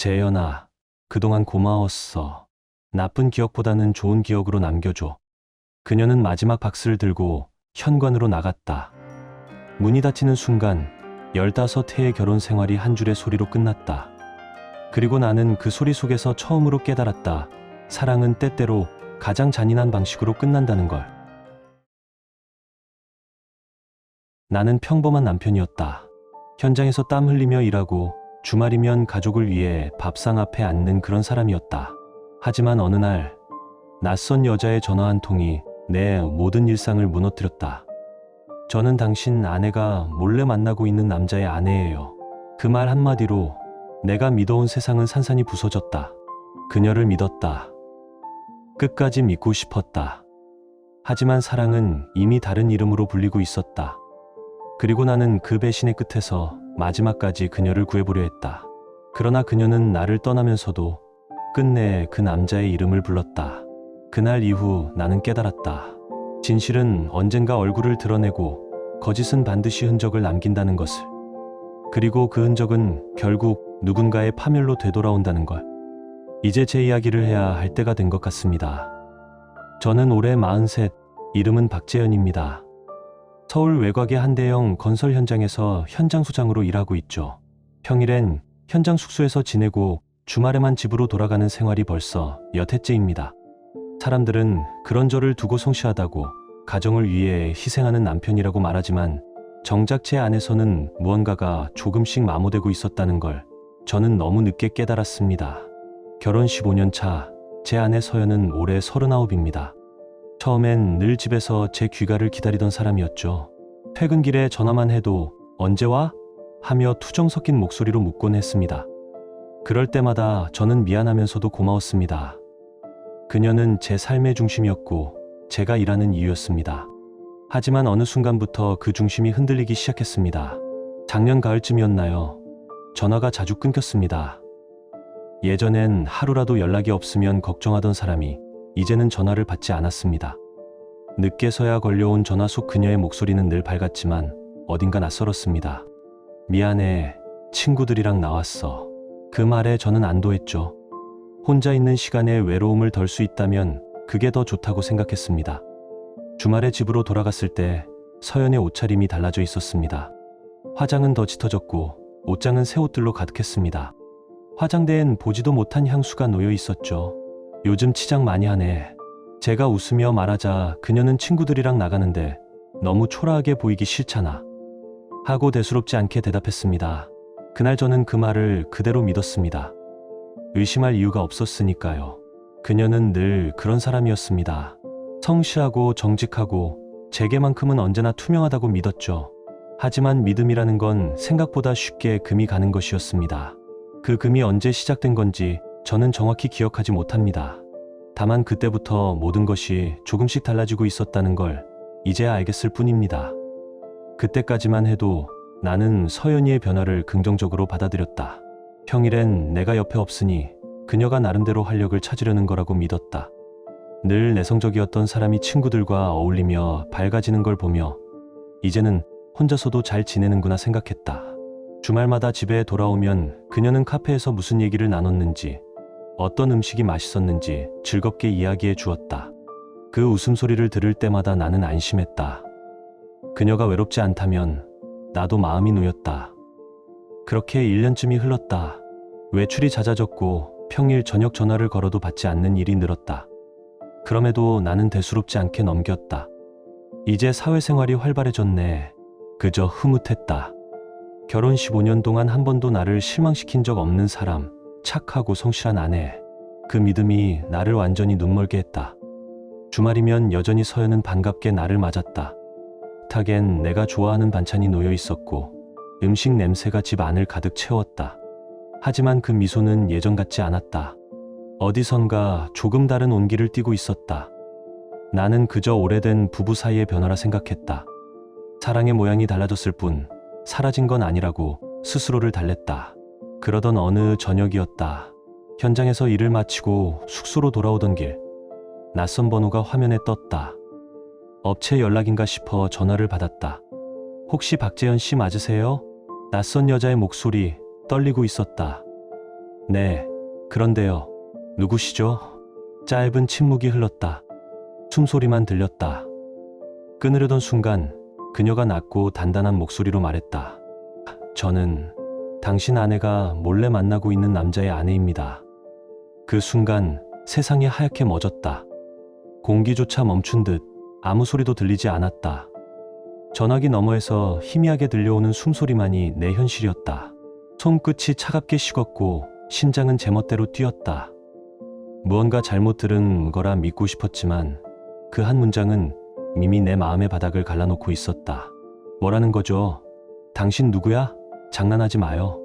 재현아, 그동안 고마웠어. 나쁜 기억보다는 좋은 기억으로 남겨줘. 그녀는 마지막 박스를 들고 현관으로 나갔다. 문이 닫히는 순간 15해의 결혼 생활이 한 줄의 소리로 끝났다. 그리고 나는 그 소리 속에서 처음으로 깨달았다. 사랑은 때때로 가장 잔인한 방식으로 끝난다는 걸. 나는 평범한 남편이었다. 현장에서 땀 흘리며 일하고 주말이면 가족을 위해 밥상 앞에 앉는 그런 사람이었다. 하지만 어느 날 낯선 여자의 전화 한 통이 내 모든 일상을 무너뜨렸다. 저는 당신 아내가 몰래 만나고 있는 남자의 아내예요. 그 말 한마디로 내가 믿어온 세상은 산산이 부서졌다. 그녀를 믿었다. 끝까지 믿고 싶었다. 하지만 사랑은 이미 다른 이름으로 불리고 있었다. 그리고 나는 그 배신의 끝에서 마지막까지 그녀를 구해보려 했다. 그러나 그녀는 나를 떠나면서도 끝내 그 남자의 이름을 불렀다. 그날 이후 나는 깨달았다. 진실은 언젠가 얼굴을 드러내고 거짓은 반드시 흔적을 남긴다는 것을. 그리고 그 흔적은 결국 누군가의 파멸로 되돌아온다는 걸. 이제 제 이야기를 해야 할 때가 된 것 같습니다. 저는 올해 43, 이름은 박재현입니다. 서울 외곽의 한 대형 건설 현장에서 현장 소장으로 일하고 있죠. 평일엔 현장 숙소에서 지내고 주말에만 집으로 돌아가는 생활이 벌써 몇 해째입니다. 사람들은 그런 저를 두고 성실하다고 가정을 위해 희생하는 남편이라고 말하지만 정작 제 안에서는 무언가가 조금씩 마모되고 있었다는 걸 저는 너무 늦게 깨달았습니다. 결혼 15년 차, 제 아내 서연은 올해 39입니다. 처음엔 늘 집에서 제 귀가를 기다리던 사람이었죠. 퇴근길에 전화만 해도 언제 와? 하며 투정 섞인 목소리로 묻곤 했습니다. 그럴 때마다 저는 미안하면서도 고마웠습니다. 그녀는 제 삶의 중심이었고 제가 일하는 이유였습니다. 하지만 어느 순간부터 그 중심이 흔들리기 시작했습니다. 작년 가을쯤이었나요? 전화가 자주 끊겼습니다. 예전엔 하루라도 연락이 없으면 걱정하던 사람이 이제는 전화를 받지 않았습니다. 늦게서야 걸려온 전화 속 그녀의 목소리는 늘 밝았지만 어딘가 낯설었습니다. 미안해, 친구들이랑 나왔어. 그 말에 저는 안도했죠. 혼자 있는 시간에 외로움을 덜 수 있다면 그게 더 좋다고 생각했습니다. 주말에 집으로 돌아갔을 때 서연의 옷차림이 달라져 있었습니다. 화장은 더 짙어졌고 옷장은 새 옷들로 가득했습니다. 화장대엔 보지도 못한 향수가 놓여 있었죠. 요즘 치장 많이 하네. 제가 웃으며 말하자 그녀는 친구들이랑 나가는데 너무 초라하게 보이기 싫잖아. 하고 대수롭지 않게 대답했습니다. 그날 저는 그 말을 그대로 믿었습니다. 의심할 이유가 없었으니까요. 그녀는 늘 그런 사람이었습니다. 성실하고 정직하고 제게만큼은 언제나 투명하다고 믿었죠. 하지만 믿음이라는 건 생각보다 쉽게 금이 가는 것이었습니다. 그 금이 언제 시작된 건지 저는 정확히 기억하지 못합니다. 다만 그때부터 모든 것이 조금씩 달라지고 있었다는 걸 이제야 알겠을 뿐입니다. 그때까지만 해도 나는 서연이의 변화를 긍정적으로 받아들였다. 평일엔 내가 옆에 없으니 그녀가 나름대로 활력을 찾으려는 거라고 믿었다. 늘 내성적이었던 사람이 친구들과 어울리며 밝아지는 걸 보며 이제는 혼자서도 잘 지내는구나 생각했다. 주말마다 집에 돌아오면 그녀는 카페에서 무슨 얘기를 나눴는지, 어떤 음식이 맛있었는지 즐겁게 이야기해 주었다. 그 웃음소리를 들을 때마다 나는 안심했다. 그녀가 외롭지 않다면 나도 마음이 놓였다. 그렇게 1년쯤이 흘렀다. 외출이 잦아졌고 평일 저녁 전화를 걸어도 받지 않는 일이 늘었다. 그럼에도 나는 대수롭지 않게 넘겼다. 이제 사회생활이 활발해졌네. 그저 흐뭇했다. 결혼 15년 동안 한 번도 나를 실망시킨 적 없는 사람, 착하고 성실한 아내. 그 믿음이 나를 완전히 눈멀게 했다. 주말이면 여전히 서연은 반갑게 나를 맞았다. 식탁엔 내가 좋아하는 반찬이 놓여 있었고 음식 냄새가 집 안을 가득 채웠다. 하지만 그 미소는 예전 같지 않았다. 어디선가 조금 다른 온기를 띠고 있었다. 나는 그저 오래된 부부 사이의 변화라 생각했다. 사랑의 모양이 달라졌을 뿐 사라진 건 아니라고 스스로를 달랬다. 그러던 어느 저녁이었다. 현장에서 일을 마치고 숙소로 돌아오던 길, 낯선 번호가 화면에 떴다. 업체 연락인가 싶어 전화를 받았다. 혹시 박재현 씨 맞으세요? 낯선 여자의 목소리 떨리고 있었다. 네, 그런데요. 누구시죠? 짧은 침묵이 흘렀다. 숨소리만 들렸다. 끊으려던 순간 그녀가 낮고 단단한 목소리로 말했다. 저는 당신 아내가 몰래 만나고 있는 남자의 아내입니다. 그 순간 세상이 하얗게 멎었다. 공기조차 멈춘 듯 아무 소리도 들리지 않았다. 전화기 너머에서 희미하게 들려오는 숨소리만이 내 현실이었다. 손끝이 차갑게 식었고 심장은 제멋대로 뛰었다. 무언가 잘못 들은 거라 믿고 싶었지만 그 한 문장은 이미 내 마음의 바닥을 갈라놓고 있었다. 뭐라는 거죠? 당신 누구야? 장난하지 마요.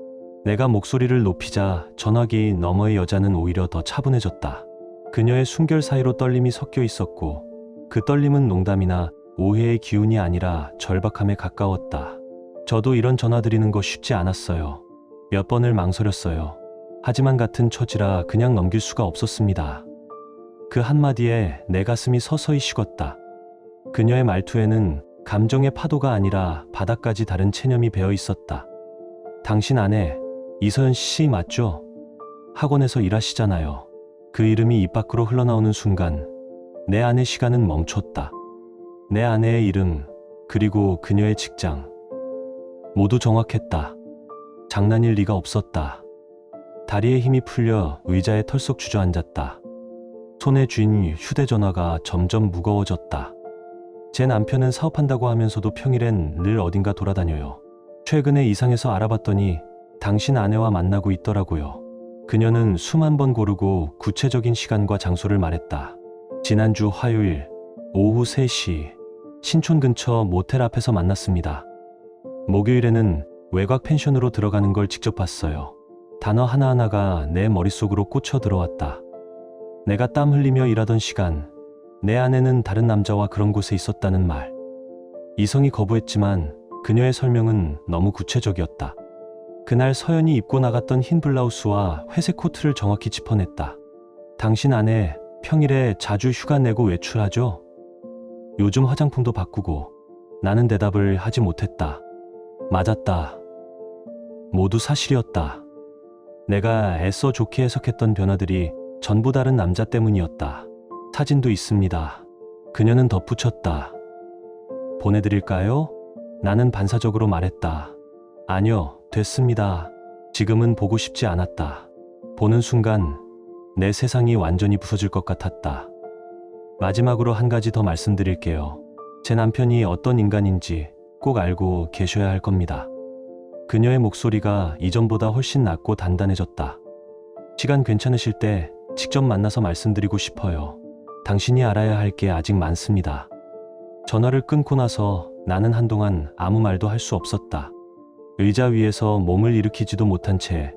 내가 목소리를 높이자 전화기 너머의 여자는 오히려 더 차분해졌다. 그녀의 숨결 사이로 떨림이 섞여 있었고 그 떨림은 농담이나 오해의 기운이 아니라 절박함에 가까웠다. 저도 이런 전화 드리는 거 쉽지 않았어요. 몇 번을 망설였어요. 하지만 같은 처지라 그냥 넘길 수가 없었습니다. 그 한마디에 내 가슴이 서서히 식었다. 그녀의 말투에는 감정의 파도가 아니라 바닥까지 다른 체념이 배어 있었다. 당신 아내 이서연 씨 맞죠? 학원에서 일하시잖아요. 그 이름이 입 밖으로 흘러나오는 순간 내 안의 시간은 멈췄다. 내 아내의 이름 그리고 그녀의 직장 모두 정확했다. 장난일 리가 없었다. 다리에 힘이 풀려 의자에 털썩 주저앉았다. 손에 쥔 휴대전화가 점점 무거워졌다. 제 남편은 사업한다고 하면서도 평일엔 늘 어딘가 돌아다녀요. 최근에 이상해서 알아봤더니 당신 아내와 만나고 있더라고요. 그녀는 숨 한 번 고르고 구체적인 시간과 장소를 말했다. 지난주 화요일 오후 3시 신촌 근처 모텔 앞에서 만났습니다. 목요일에는 외곽 펜션으로 들어가는 걸 직접 봤어요. 단어 하나하나가 내 머릿속으로 꽂혀 들어왔다. 내가 땀 흘리며 일하던 시간, 내 아내는 다른 남자와 그런 곳에 있었다는 말. 이성이 거부했지만 그녀의 설명은 너무 구체적이었다. 그날 서연이 입고 나갔던 흰 블라우스와 회색 코트를 정확히 짚어냈다. 당신 아내 평일에 자주 휴가 내고 외출하죠? 요즘 화장품도 바꾸고. 나는 대답을 하지 못했다. 맞았다. 모두 사실이었다. 내가 애써 좋게 해석했던 변화들이 전부 다른 남자 때문이었다. 사진도 있습니다. 그녀는 덧붙였다. 보내드릴까요? 나는 반사적으로 말했다. 아니요, 됐습니다. 지금은 보고 싶지 않았다. 보는 순간 내 세상이 완전히 부서질 것 같았다. 마지막으로 한 가지 더 말씀드릴게요. 제 남편이 어떤 인간인지 꼭 알고 계셔야 할 겁니다. 그녀의 목소리가 이전보다 훨씬 낮고 단단해졌다. 시간 괜찮으실 때 직접 만나서 말씀드리고 싶어요. 당신이 알아야 할 게 아직 많습니다. 전화를 끊고 나서 나는 한동안 아무 말도 할 수 없었다. 의자 위에서 몸을 일으키지도 못한 채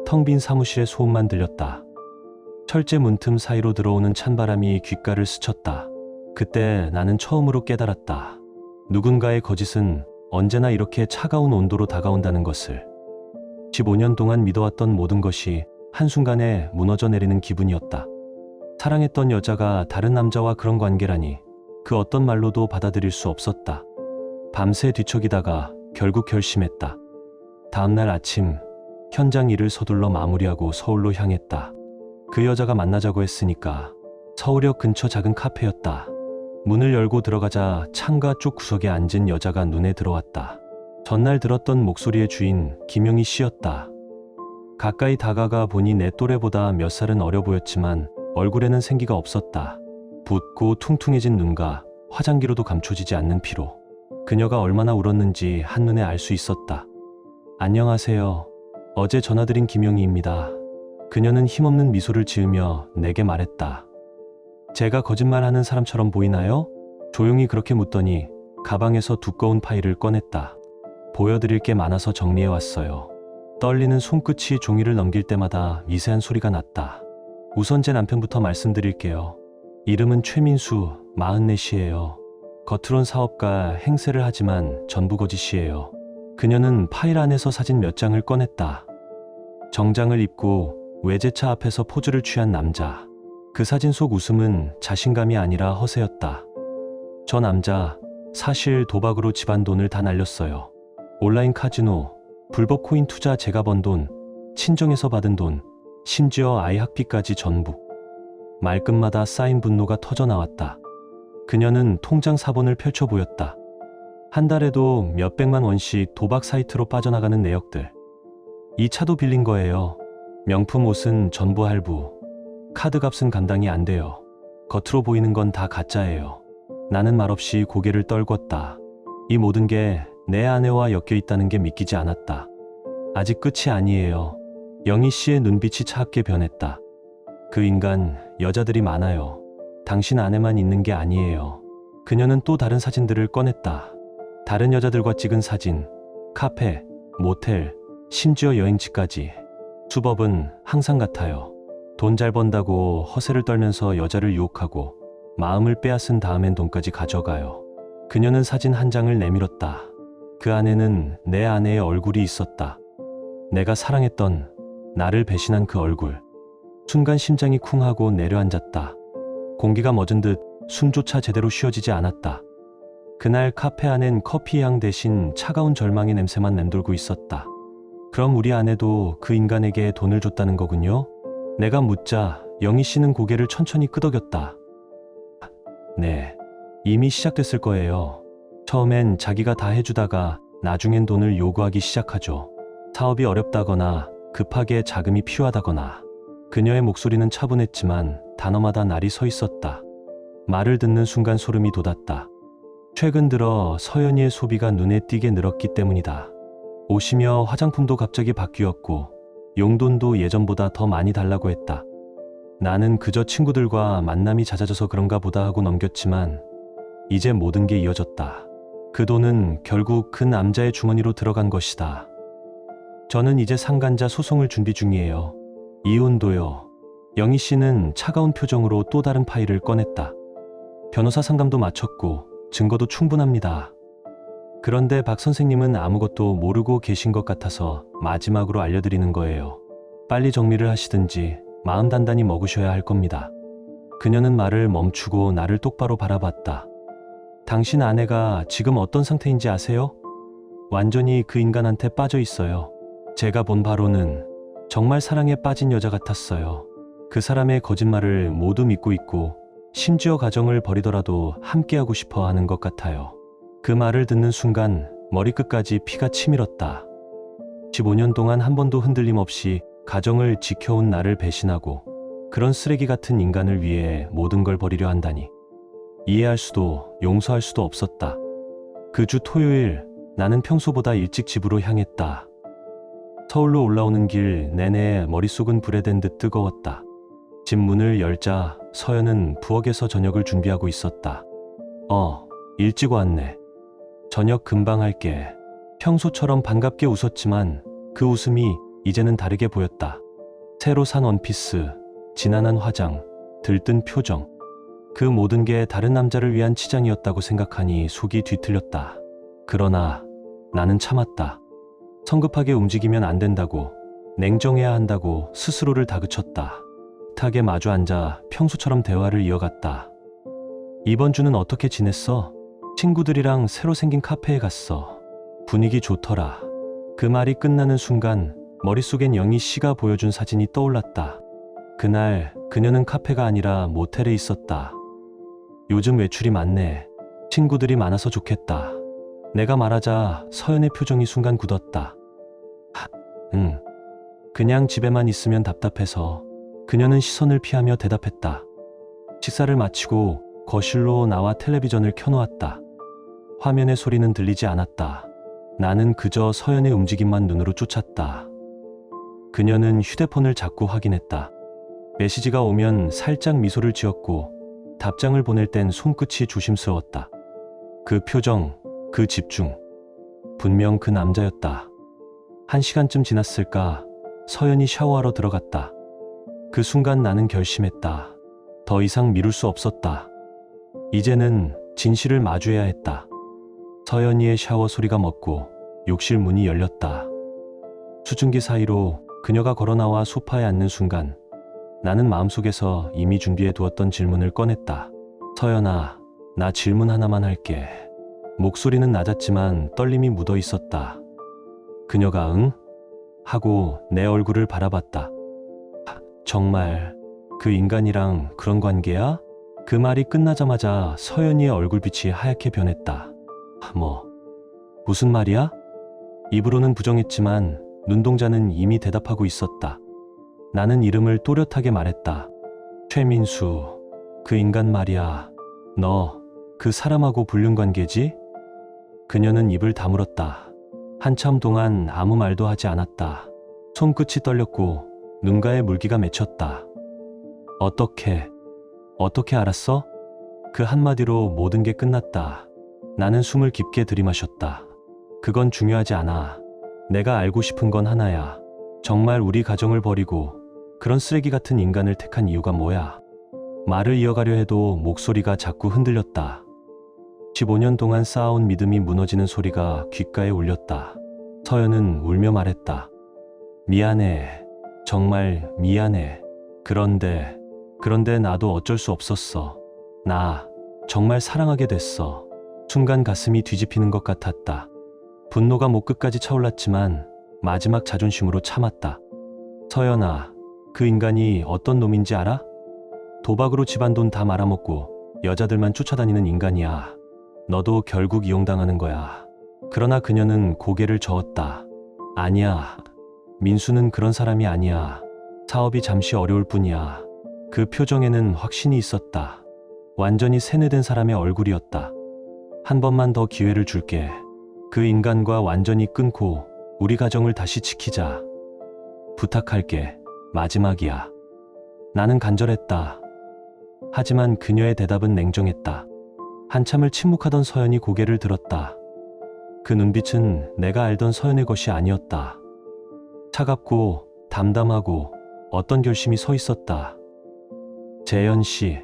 텅 빈 사무실의 소음만 들렸다. 철제 문틈 사이로 들어오는 찬바람이 귓가를 스쳤다. 그때 나는 처음으로 깨달았다. 누군가의 거짓은 언제나 이렇게 차가운 온도로 다가온다는 것을. 15년 동안 믿어왔던 모든 것이 한순간에 무너져 내리는 기분이었다. 사랑했던 여자가 다른 남자와 그런 관계라니 그 어떤 말로도 받아들일 수 없었다. 밤새 뒤척이다가 결국 결심했다. 다음날 아침 현장 일을 서둘러 마무리하고 서울로 향했다. 그 여자가 만나자고 했으니까. 서울역 근처 작은 카페였다. 문을 열고 들어가자 창가 쪽 구석에 앉은 여자가 눈에 들어왔다. 전날 들었던 목소리의 주인 김영희 씨였다. 가까이 다가가 보니 내 또래보다 몇 살은 어려 보였지만 얼굴에는 생기가 없었다. 붓고 퉁퉁해진 눈과 화장기로도 감춰지지 않는 피로. 그녀가 얼마나 울었는지 한눈에 알 수 있었다. 안녕하세요. 어제 전화드린 김영희입니다. 그녀는 힘없는 미소를 지으며 내게 말했다. 제가 거짓말하는 사람처럼 보이나요? 조용히 그렇게 묻더니 가방에서 두꺼운 파일을 꺼냈다. 보여드릴 게 많아서 정리해왔어요. 떨리는 손끝이 종이를 넘길 때마다 미세한 소리가 났다. 우선 제 남편부터 말씀드릴게요. 이름은 최민수, 44이에요. 겉으론 사업가 행세를 하지만 전부 거짓이에요. 그녀는 파일 안에서 사진 몇 장을 꺼냈다. 정장을 입고 외제차 앞에서 포즈를 취한 남자. 그 사진 속 웃음은 자신감이 아니라 허세였다. 저 남자 사실 도박으로 집안 돈을 다 날렸어요. 온라인 카지노, 불법 코인 투자 제가 번 돈, 친정에서 받은 돈, 심지어 아이 학비까지 전부. 말끝마다 쌓인 분노가 터져 나왔다. 그녀는 통장 사본을 펼쳐 보였다. 한 달에도 몇백만 원씩 도박 사이트로 빠져나가는 내역들. 이 차도 빌린 거예요. 명품 옷은 전부 할부. 카드값은 감당이 안 돼요. 겉으로 보이는 건 다 가짜예요. 나는 말없이 고개를 떨궜다. 이 모든 게 내 아내와 엮여 있다는 게 믿기지 않았다. 아직 끝이 아니에요. 영희 씨의 눈빛이 차갑게 변했다. 그 인간, 여자들이 많아요. 당신 아내만 있는 게 아니에요. 그녀는 또 다른 사진들을 꺼냈다. 다른 여자들과 찍은 사진, 카페, 모텔, 심지어 여행지까지. 수법은 항상 같아요. 돈 잘 번다고 허세를 떨면서 여자를 유혹하고 마음을 빼앗은 다음엔 돈까지 가져가요. 그녀는 사진 한 장을 내밀었다. 그 안에는 내 아내의 얼굴이 있었다. 내가 사랑했던, 나를 배신한 그 얼굴. 순간 심장이 쿵하고 내려앉았다. 공기가 멎은 듯 숨조차 제대로 쉬어지지 않았다. 그날 카페 안엔 커피 향 대신 차가운 절망의 냄새만 맴돌고 있었다. 그럼 우리 아내도 그 인간에게 돈을 줬다는 거군요? 내가 묻자 영희 씨는 고개를 천천히 끄덕였다. 네, 이미 시작됐을 거예요. 처음엔 자기가 다 해주다가 나중엔 돈을 요구하기 시작하죠. 사업이 어렵다거나 급하게 자금이 필요하다거나. 그녀의 목소리는 차분했지만 단어마다 날이 서 있었다. 말을 듣는 순간 소름이 돋았다. 최근 들어 서연이의 소비가 눈에 띄게 늘었기 때문이다. 옷이며 화장품도 갑자기 바뀌었고 용돈도 예전보다 더 많이 달라고 했다. 나는 그저 친구들과 만남이 잦아져서 그런가 보다 하고 넘겼지만 이제 모든 게 이어졌다. 그 돈은 결국 그 남자의 주머니로 들어간 것이다. 저는 이제 상간자 소송을 준비 중이에요. 이혼도요. 영희 씨는 차가운 표정으로 또 다른 파일을 꺼냈다. 변호사 상담도 마쳤고 증거도 충분합니다. 그런데 박 선생님은 아무것도 모르고 계신 것 같아서 마지막으로 알려드리는 거예요. 빨리 정리를 하시든지 마음 단단히 먹으셔야 할 겁니다. 그녀는 말을 멈추고 나를 똑바로 바라봤다. 당신 아내가 지금 어떤 상태인지 아세요? 완전히 그 인간한테 빠져 있어요. 제가 본 바로는 정말 사랑에 빠진 여자 같았어요. 그 사람의 거짓말을 모두 믿고 있고 심지어 가정을 버리더라도 함께하고 싶어 하는 것 같아요. 그 말을 듣는 순간 머리끝까지 피가 치밀었다. 15년 동안 한 번도 흔들림 없이 가정을 지켜온 나를 배신하고 그런 쓰레기 같은 인간을 위해 모든 걸 버리려 한다니. 이해할 수도 용서할 수도 없었다. 그 주 토요일 나는 평소보다 일찍 집으로 향했다. 서울로 올라오는 길 내내 머릿속은 불에 댄 듯 뜨거웠다. 집 문을 열자 서연은 부엌에서 저녁을 준비하고 있었다. 일찍 왔네. 저녁 금방 할게. 평소처럼 반갑게 웃었지만 그 웃음이 이제는 다르게 보였다. 새로 산 원피스, 진한한 화장, 들뜬 표정. 그 모든 게 다른 남자를 위한 치장이었다고 생각하니 속이 뒤틀렸다. 그러나 나는 참았다. 성급하게 움직이면 안 된다고, 냉정해야 한다고 스스로를 다그쳤다. 탁에 마주 앉아 평소처럼 대화를 이어갔다. 이번 주는 어떻게 지냈어? 친구들이랑 새로 생긴 카페에 갔어. 분위기 좋더라. 그 말이 끝나는 순간 머릿속엔 영희 씨가 보여준 사진이 떠올랐다. 그날 그녀는 카페가 아니라 모텔에 있었다. 요즘 외출이 많네. 친구들이 많아서 좋겠다. 내가 말하자 서연의 표정이 순간 굳었다. 응. 그냥 집에만 있으면 답답해서. 그녀는 시선을 피하며 대답했다. 식사를 마치고 거실로 나와 텔레비전을 켜놓았다. 화면의 소리는 들리지 않았다. 나는 그저 서연의 움직임만 눈으로 쫓았다. 그녀는 휴대폰을 자꾸 확인했다. 메시지가 오면 살짝 미소를 지었고 답장을 보낼 땐 손끝이 조심스러웠다. 그 표정, 그 집중. 분명 그 남자였다. 1시간쯤 지났을까 서연이 샤워하러 들어갔다. 그 순간 나는 결심했다. 더 이상 미룰 수 없었다. 이제는 진실을 마주해야 했다. 서연이의 샤워 소리가 멎고 욕실 문이 열렸다. 수증기 사이로 그녀가 걸어나와 소파에 앉는 순간 나는 마음속에서 이미 준비해 두었던 질문을 꺼냈다. 서연아, 나 질문 하나만 할게. 목소리는 낮았지만 떨림이 묻어 있었다. 그녀가 응? 하고 내 얼굴을 바라봤다. 정말 그 인간이랑 그런 관계야? 그 말이 끝나자마자 서연이의 얼굴빛이 하얗게 변했다. 무슨 말이야? 입으로는 부정했지만 눈동자는 이미 대답하고 있었다. 나는 이름을 또렷하게 말했다. 최민수, 그 인간 말이야. 너 그 사람하고 불륜 관계지? 그녀는 입을 다물었다. 한참 동안 아무 말도 하지 않았다. 손끝이 떨렸고 눈가에 물기가 맺혔다. 어떻게 알았어? 그 한마디로 모든 게 끝났다. 나는 숨을 깊게 들이마셨다. 그건 중요하지 않아. 내가 알고 싶은 건 하나야. 정말 우리 가정을 버리고 그런 쓰레기 같은 인간을 택한 이유가 뭐야? 말을 이어가려 해도 목소리가 자꾸 흔들렸다. 15년 동안 쌓아온 믿음이 무너지는 소리가 귓가에 울렸다. 서연은 울며 말했다. 미안해. 정말 미안해. 그런데 나도 어쩔 수 없었어. 나 정말 사랑하게 됐어. 순간 가슴이 뒤집히는 것 같았다. 분노가 목 끝까지 차올랐지만 마지막 자존심으로 참았다. 서연아, 그 인간이 어떤 놈인지 알아? 도박으로 집안 돈 다 말아먹고 여자들만 쫓아다니는 인간이야. 너도 결국 이용당하는 거야. 그러나 그녀는 고개를 저었다. 아니야. 민수는 그런 사람이 아니야. 사업이 잠시 어려울 뿐이야. 그 표정에는 확신이 있었다. 완전히 세뇌된 사람의 얼굴이었다. 한 번만 더 기회를 줄게. 그 인간과 완전히 끊고 우리 가정을 다시 지키자. 부탁할게. 마지막이야. 나는 간절했다. 하지만 그녀의 대답은 냉정했다. 한참을 침묵하던 서연이 고개를 들었다. 그 눈빛은 내가 알던 서연의 것이 아니었다. 차갑고 담담하고 어떤 결심이 서 있었다. 재현 씨.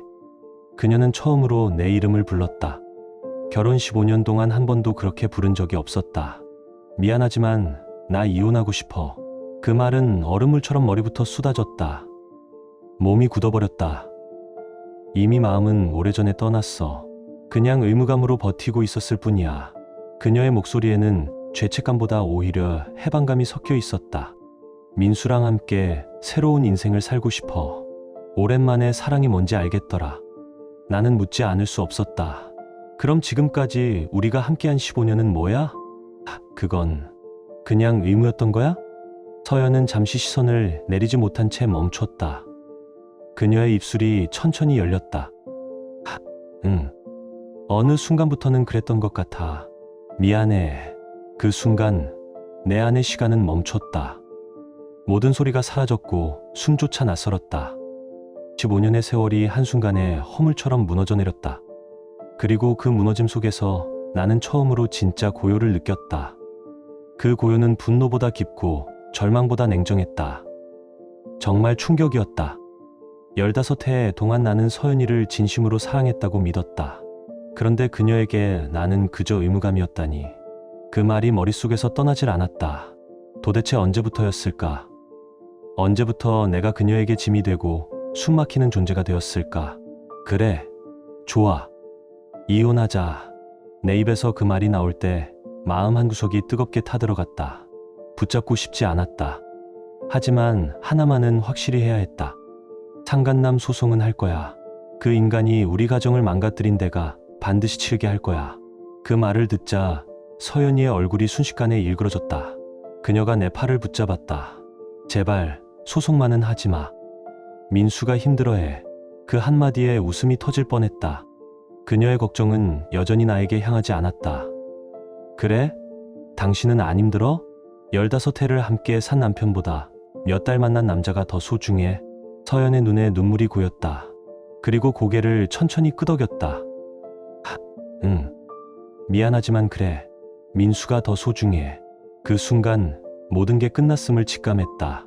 그녀는 처음으로 내 이름을 불렀다. 결혼 15년 동안 한 번도 그렇게 부른 적이 없었다. 미안하지만 나 이혼하고 싶어. 그 말은 얼음물처럼 머리부터 쏟아졌다. 몸이 굳어버렸다. 이미 마음은 오래전에 떠났어. 그냥 의무감으로 버티고 있었을 뿐이야. 그녀의 목소리에는 죄책감보다 오히려 해방감이 섞여 있었다. 민수랑 함께 새로운 인생을 살고 싶어. 오랜만에 사랑이 뭔지 알겠더라. 나는 묻지 않을 수 없었다. 그럼 지금까지 우리가 함께한 15년은 뭐야? 그건 그냥 의무였던 거야? 서연은 잠시 시선을 내리지 못한 채 멈췄다. 그녀의 입술이 천천히 열렸다. 응. 어느 순간부터는 그랬던 것 같아. 미안해. 그 순간 내 안의 시간은 멈췄다. 모든 소리가 사라졌고 숨조차 낯설었다. 15년의 세월이 한순간에 허물처럼 무너져 내렸다. 그리고 그 무너짐 속에서 나는 처음으로 진짜 고요를 느꼈다. 그 고요는 분노보다 깊고 절망보다 냉정했다. 정말 충격이었다. 15해 동안 나는 서연이를 진심으로 사랑했다고 믿었다. 그런데 그녀에게 나는 그저 의무감이었다니. 그 말이 머릿속에서 떠나질 않았다. 도대체 언제부터였을까? 언제부터 내가 그녀에게 짐이 되고 숨막히는 존재가 되었을까? 그래, 좋아. 이혼하자. 내 입에서 그 말이 나올 때 마음 한구석이 뜨겁게 타들어갔다. 붙잡고 싶지 않았다. 하지만 하나만은 확실히 해야 했다. 상간남 소송은 할 거야. 그 인간이 우리 가정을 망가뜨린 데가 반드시 치르게 할 거야. 그 말을 듣자 서연이의 얼굴이 순식간에 일그러졌다. 그녀가 내 팔을 붙잡았다. 제발 소송만은 하지 마. 민수가 힘들어해. 그 한마디에 웃음이 터질 뻔했다. 그녀의 걱정은 여전히 나에게 향하지 않았다. 그래? 당신은 안 힘들어? 15해를 함께 산 남편보다 몇 달 만난 남자가 더 소중해. 서연의 눈에 눈물이 고였다. 그리고 고개를 천천히 끄덕였다. 응. 미안하지만 그래. 민수가 더 소중해. 그 순간 모든 게 끝났음을 직감했다.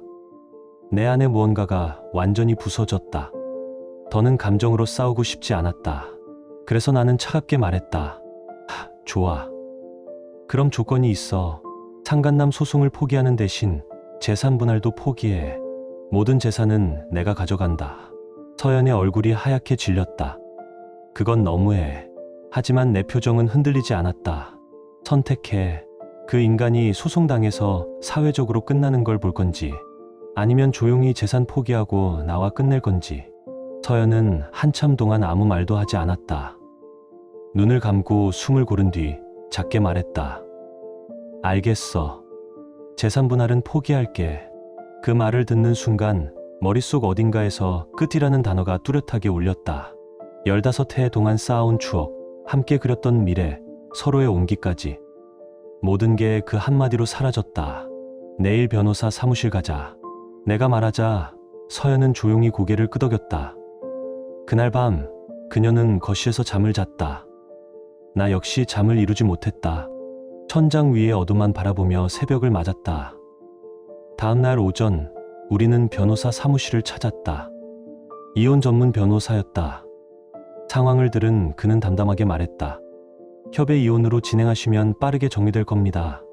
내 안에 무언가가 완전히 부서졌다. 더는 감정으로 싸우고 싶지 않았다. 그래서 나는 차갑게 말했다. 좋아. 그럼 조건이 있어. 상간남 소송을 포기하는 대신 재산 분할도 포기해. 모든 재산은 내가 가져간다. 서연의 얼굴이 하얗게 질렸다. 그건 너무해. 하지만 내 표정은 흔들리지 않았다. 선택해. 그 인간이 소송당해서 사회적으로 끝나는 걸 볼 건지 아니면 조용히 재산 포기하고 나와 끝낼 건지. 서연은 한참 동안 아무 말도 하지 않았다. 눈을 감고 숨을 고른 뒤 작게 말했다. 알겠어. 재산 분할은 포기할게. 그 말을 듣는 순간 머릿속 어딘가에서 끝이라는 단어가 뚜렷하게 울렸다. 15해 동안 쌓아온 추억, 함께 그렸던 미래, 서로의 온기까지. 모든 게 그 한마디로 사라졌다. 내일 변호사 사무실 가자. 내가 말하자 서연은 조용히 고개를 끄덕였다. 그날 밤 그녀는 거실에서 잠을 잤다. 나 역시 잠을 이루지 못했다. 천장 위의 어둠만 바라보며 새벽을 맞았다. 다음 날 오전 우리는 변호사 사무실을 찾았다. 이혼 전문 변호사였다. 상황을 들은 그는 담담하게 말했다. 협의 이혼으로 진행하시면 빠르게 정리될 겁니다.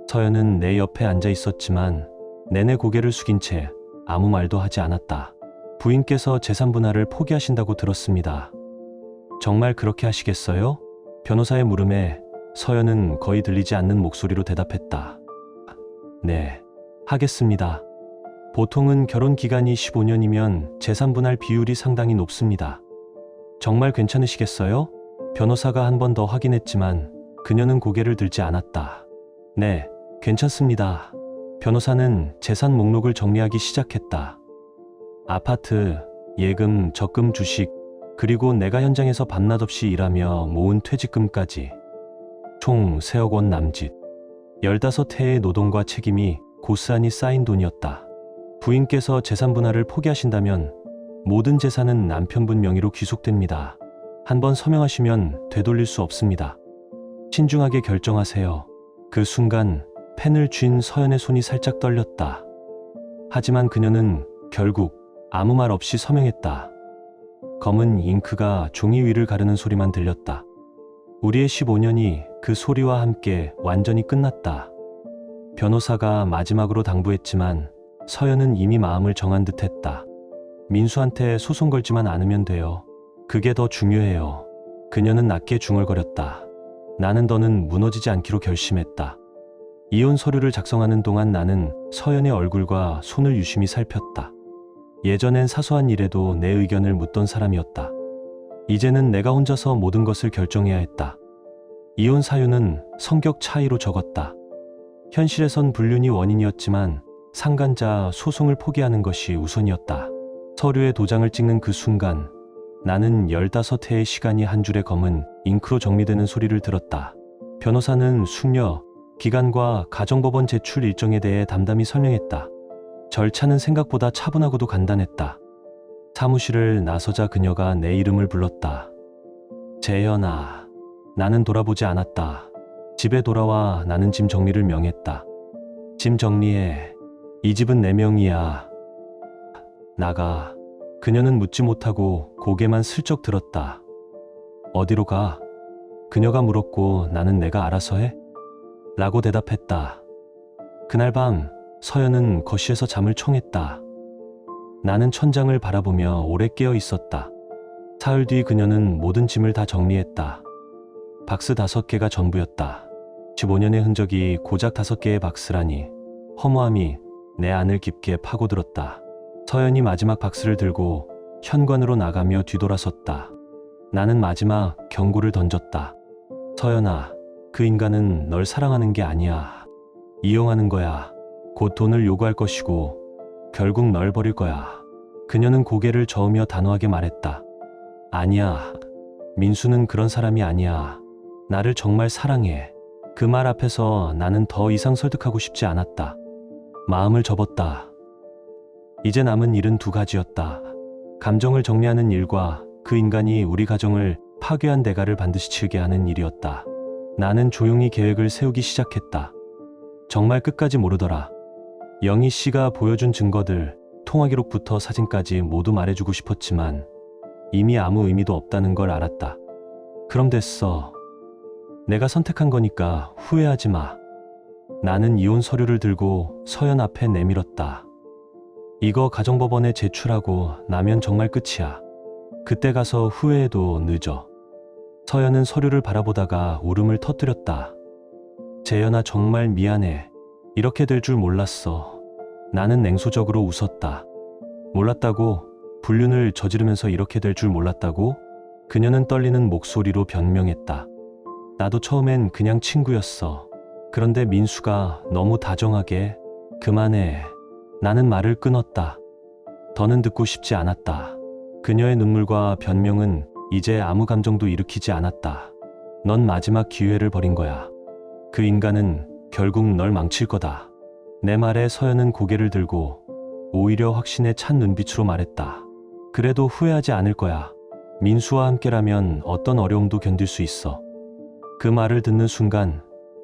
서연은 내 옆에 앉아 있었지만 내내 고개를 숙인 채 아무 말도 하지 않았다. 부인께서 재산 분할을 포기하신다고 들었습니다. 정말 그렇게 하시겠어요? 변호사의 물음에 서연은 거의 들리지 않는 목소리로 대답했다. 네, 하겠습니다. 보통은 결혼 기간이 15년이면 재산 분할 비율이 상당히 높습니다. 정말 괜찮으시겠어요? 변호사가 한 번 더 확인했지만 그녀는 고개를 들지 않았다. 네, 괜찮습니다. 변호사는 재산 목록을 정리하기 시작했다. 아파트, 예금, 적금, 주식, 그리고 내가 현장에서 밤낮 없이 일하며 모은 퇴직금까지. 총 3억 원 남짓. 15해의 노동과 책임이 고스란히 쌓인 돈이었다. 부인께서 재산 분할을 포기하신다면 모든 재산은 남편분 명의로 귀속됩니다. 한번 서명하시면 되돌릴 수 없습니다. 신중하게 결정하세요. 그 순간 펜을 쥔 서연의 손이 살짝 떨렸다. 하지만 그녀는 결국 아무 말 없이 서명했다. 검은 잉크가 종이 위를 가르는 소리만 들렸다. 우리의 15년이 그 소리와 함께 완전히 끝났다. 변호사가 마지막으로 당부했지만 서연은 이미 마음을 정한 듯했다. 민수한테 소송 걸지만 않으면 돼요. 그게 더 중요해요. 그녀는 낮게 중얼거렸다. 나는 더는 무너지지 않기로 결심했다. 이혼 서류를 작성하는 동안 나는 서연의 얼굴과 손을 유심히 살폈다. 예전엔 사소한 일에도 내 의견을 묻던 사람이었다. 이제는 내가 혼자서 모든 것을 결정해야 했다. 이혼 사유는 성격 차이로 적었다. 현실에선 불륜이 원인이었지만 상간자 소송을 포기하는 것이 우선이었다. 서류에 도장을 찍는 그 순간 나는 15해의 시간이 한 줄의 검은 잉크로 정리되는 소리를 들었다. 변호사는 숙려, 기간과 가정법원 제출 일정에 대해 담담히 설명했다. 절차는 생각보다 차분하고도 간단했다. 사무실을 나서자 그녀가 내 이름을 불렀다. 재현아. 나는 돌아보지 않았다. 집에 돌아와 나는 짐 정리를 명했다. 짐 정리해. 이 집은 내 명이야. 나가. 그녀는 묻지 못하고 고개만 슬쩍 들었다. 어디로 가? 그녀가 물었고 나는 내가 알아서 해? 라고 대답했다. 그날 밤 서연은 거실에서 잠을 청했다. 나는 천장을 바라보며 오래 깨어 있었다. 사흘 뒤 그녀는 모든 짐을 다 정리했다. 박스 5개가 전부였다. 15년의 흔적이 고작 5개의 박스라니. 허무함이 내 안을 깊게 파고들었다. 서연이 마지막 박스를 들고 현관으로 나가며 뒤돌아섰다. 나는 마지막 경고를 던졌다. 서연아, 그 인간은 널 사랑하는 게 아니야. 이용하는 거야. 곧 돈을 요구할 것이고 결국 널 버릴 거야. 그녀는 고개를 저으며 단호하게 말했다. 아니야. 민수는 그런 사람이 아니야. 나를 정말 사랑해. 그 말 앞에서 나는 더 이상 설득하고 싶지 않았다. 마음을 접었다. 이제 남은 일은 2가지였다. 감정을 정리하는 일과 그 인간이 우리 가정을 파괴한 대가를 반드시 치르게 하는 일이었다. 나는 조용히 계획을 세우기 시작했다. 정말 끝까지 모르더라. 영희 씨가 보여준 증거들, 통화기록부터 사진까지 모두 말해주고 싶었지만 이미 아무 의미도 없다는 걸 알았다. 그럼 됐어. 내가 선택한 거니까 후회하지 마. 나는 이혼 서류를 들고 서연 앞에 내밀었다. 이거 가정법원에 제출하고 나면 정말 끝이야. 그때 가서 후회해도 늦어. 서연은 서류를 바라보다가 울음을 터뜨렸다. 재현아, 정말 미안해. 이렇게 될 줄 몰랐어. 나는 냉소적으로 웃었다. 몰랐다고? 불륜을 저지르면서 이렇게 될 줄 몰랐다고? 그녀는 떨리는 목소리로 변명했다. 나도 처음엔 그냥 친구였어. 그런데 민수가 너무 다정하게. 그만해. 나는 말을 끊었다. 더는 듣고 싶지 않았다. 그녀의 눈물과 변명은 이제 아무 감정도 일으키지 않았다. 넌 마지막 기회를 버린 거야. 그 인간은 결국 널 망칠 거다. 내 말에 서연은 고개를 들고 오히려 확신에 찬 눈빛으로 말했다. 그래도 후회하지 않을 거야. 민수와 함께라면 어떤 어려움도 견딜 수 있어. 그 말을 듣는 순간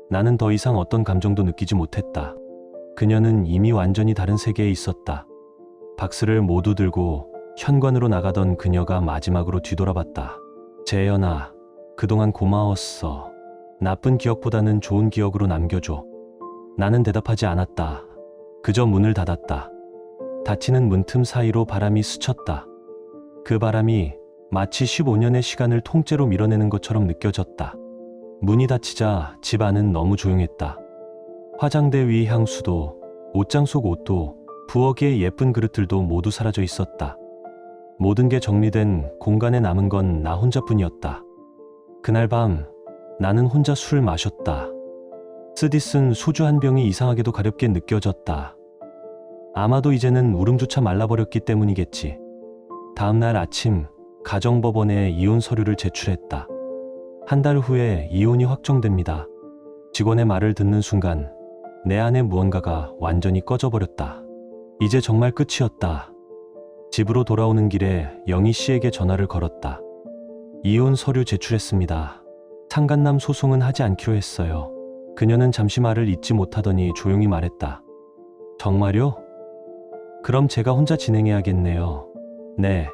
나는 더 이상 어떤 감정도 느끼지 못했다. 그녀는 이미 완전히 다른 세계에 있었다. 박스를 모두 들고 현관으로 나가던 그녀가 마지막으로 뒤돌아봤다. 재현아, 그동안 고마웠어. 나쁜 기억보다는 좋은 기억으로 남겨줘. 나는 대답하지 않았다. 그저 문을 닫았다. 닫히는 문틈 사이로 바람이 스쳤다. 그 바람이 마치 15년의 시간을 통째로 밀어내는 것처럼 느껴졌다. 문이 닫히자 집 안은 너무 조용했다. 화장대 위 향수도, 옷장 속 옷도, 부엌의 예쁜 그릇들도 모두 사라져 있었다. 모든 게 정리된 공간에 남은 건 나 혼자뿐이었다. 그날 밤 나는 혼자 술을 마셨다. 쓰디 쓴 소주 한 병이 이상하게도 가렵게 느껴졌다. 아마도 이제는 울음조차 말라버렸기 때문이겠지. 다음날 아침 가정법원에 이혼 서류를 제출했다. 한 달 후에 이혼이 확정됩니다. 직원의 말을 듣는 순간 내 안에 무언가가 완전히 꺼져버렸다. 이제 정말 끝이었다. 집으로 돌아오는 길에 영희 씨에게 전화를 걸었다. 이혼 서류 제출했습니다. 상간남 소송은 하지 않기로 했어요. 그녀는 잠시 말을 잇지 못하더니 조용히 말했다. 정말요? 그럼 제가 혼자 진행해야겠네요. 네,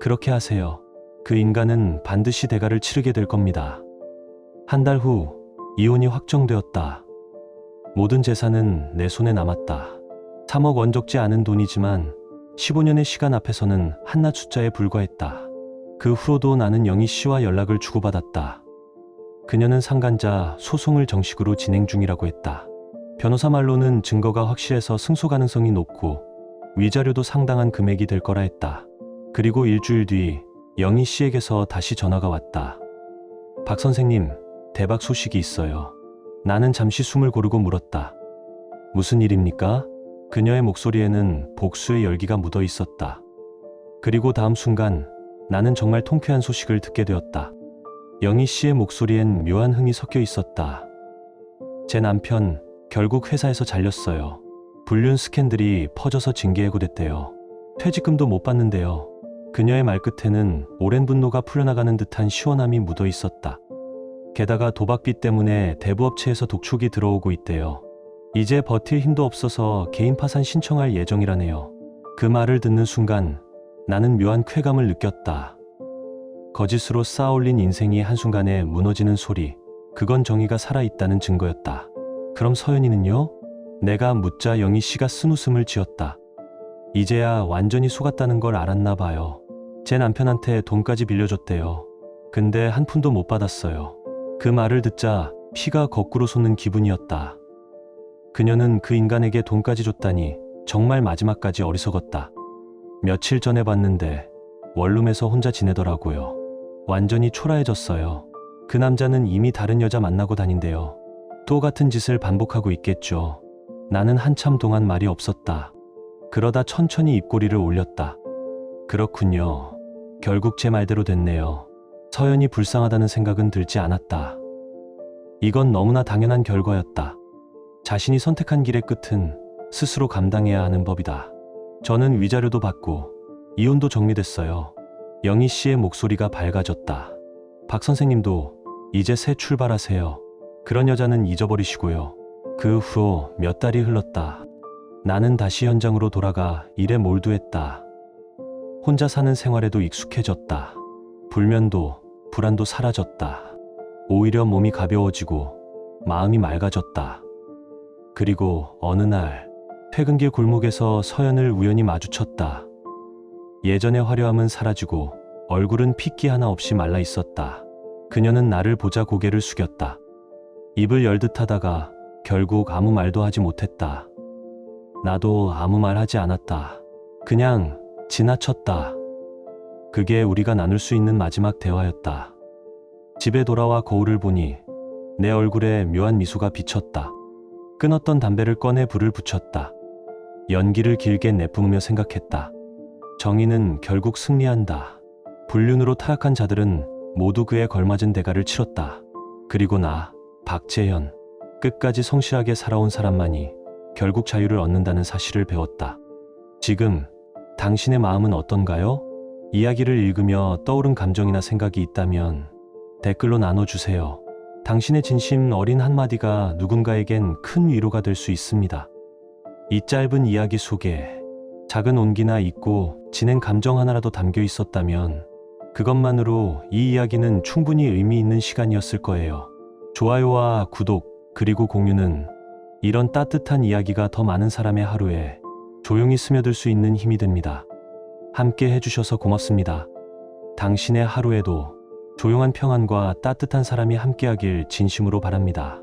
그렇게 하세요. 그 인간은 반드시 대가를 치르게 될 겁니다. 한 달 후 이혼이 확정되었다. 모든 재산은 내 손에 남았다. 3억 원 적지 않은 돈이지만 15년의 시간 앞에서는 한낱 숫자에 불과했다. 그 후로도 나는 영희 씨와 연락을 주고받았다. 그녀는 상간자 소송을 정식으로 진행 중이라고 했다. 변호사 말로는 증거가 확실해서 승소 가능성이 높고 위자료도 상당한 금액이 될 거라 했다. 그리고 일주일 뒤 영희 씨에게서 다시 전화가 왔다. 박 선생님, 대박 소식이 있어요. 나는 잠시 숨을 고르고 물었다. 무슨 일입니까? 그녀의 목소리에는 복수의 열기가 묻어 있었다. 그리고 다음 순간 나는 정말 통쾌한 소식을 듣게 되었다. 영희 씨의 목소리엔 묘한 흥이 섞여 있었다. 제 남편 결국 회사에서 잘렸어요. 불륜 스캔들이 퍼져서 징계해고됐대요. 퇴직금도 못 받는데요. 그녀의 말끝에는 오랜 분노가 풀려나가는 듯한 시원함이 묻어 있었다. 게다가 도박빚 때문에 대부업체에서 독촉이 들어오고 있대요. 이제 버틸 힘도 없어서 개인 파산 신청할 예정이라네요. 그 말을 듣는 순간 나는 묘한 쾌감을 느꼈다. 거짓으로 쌓아올린 인생이 한순간에 무너지는 소리, 그건 정의가 살아있다는 증거였다. 그럼 서연이는요? 내가 묻자 영희 씨가 쓴웃음을 지었다. 이제야 완전히 속았다는 걸 알았나 봐요. 제 남편한테 돈까지 빌려줬대요. 근데 한 푼도 못 받았어요. 그 말을 듣자 피가 거꾸로 솟는 기분이었다. 그녀는 그 인간에게 돈까지 줬다니 정말 마지막까지 어리석었다. 며칠 전에 봤는데 원룸에서 혼자 지내더라고요. 완전히 초라해졌어요. 그 남자는 이미 다른 여자 만나고 다닌대요. 또 같은 짓을 반복하고 있겠죠. 나는 한참 동안 말이 없었다. 그러다 천천히 입꼬리를 올렸다. 그렇군요. 결국 제 말대로 됐네요. 서연이 불쌍하다는 생각은 들지 않았다. 이건 너무나 당연한 결과였다. 자신이 선택한 길의 끝은 스스로 감당해야 하는 법이다. 저는 위자료도 받고 이혼도 정리됐어요. 영희 씨의 목소리가 밝아졌다. 박 선생님도 이제 새 출발하세요. 그런 여자는 잊어버리시고요. 그 후로 몇 달이 흘렀다. 나는 다시 현장으로 돌아가 일에 몰두했다. 혼자 사는 생활에도 익숙해졌다. 불면도 불안도 사라졌다. 오히려 몸이 가벼워지고 마음이 맑아졌다. 그리고 어느 날 퇴근길 골목에서 서연을 우연히 마주쳤다. 예전의 화려함은 사라지고 얼굴은 핏기 하나 없이 말라 있었다. 그녀는 나를 보자 고개를 숙였다. 입을 열듯 하다가 결국 아무 말도 하지 못했다. 나도 아무 말 하지 않았다. 그냥 지나쳤다. 그게 우리가 나눌 수 있는 마지막 대화였다. 집에 돌아와 거울을 보니 내 얼굴에 묘한 미소가 비쳤다. 끊었던 담배를 꺼내 불을 붙였다. 연기를 길게 내뿜으며 생각했다. 정의는 결국 승리한다. 불륜으로 타락한 자들은 모두 그에 걸맞은 대가를 치렀다. 그리고 나, 박재현, 끝까지 성실하게 살아온 사람만이 결국 자유를 얻는다는 사실을 배웠다. 지금 당신의 마음은 어떤가요? 이야기를 읽으며 떠오른 감정이나 생각이 있다면 댓글로 나눠주세요. 당신의 진심 어린 한마디가 누군가에겐 큰 위로가 될 수 있습니다. 이 짧은 이야기 속에 작은 온기나 잊고 지낸 감정 하나라도 담겨 있었다면 그것만으로 이 이야기는 충분히 의미 있는 시간이었을 거예요. 좋아요와 구독 그리고 공유는 이런 따뜻한 이야기가 더 많은 사람의 하루에 조용히 스며들 수 있는 힘이 됩니다. 함께 해주셔서 고맙습니다. 당신의 하루에도 조용한 평안과 따뜻한 사람이 함께하길 진심으로 바랍니다.